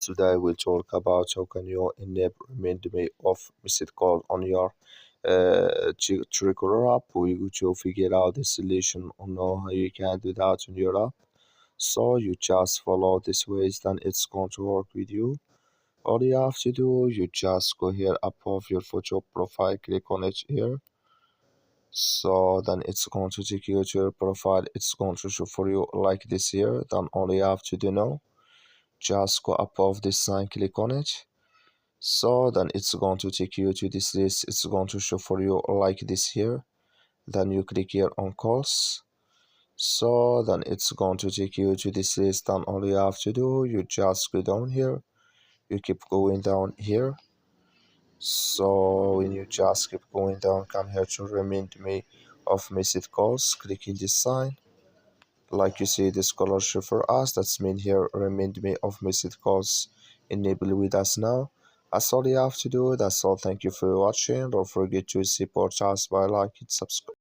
Today we'll talk about how can you enable remind me of missed call on your Truecaller app. We go to figure out the solution on how you can do that on your app. So you just follow this ways, then it's going to work with you. All you have to do, you just go here above your photo profile, click on it here. So then it's going to take you to your profile. It's going to show for you like this here. Then all you have to do now, just go above this sign, click on it. So then it's going to take you to this list. It's going to show for you like this here. Then you click here on calls. So then it's going to take you to this list. Then all you have to do, you just go down here. You keep going down here. So when you just keep going down, come here to remind me of missed calls. Clicking this sign. Like you see this color show for us, that's mean here remind me of missed calls. Enable with us now. That's all you have to do. That's all. Thank you for watching. Don't forget to support us by like and subscribe.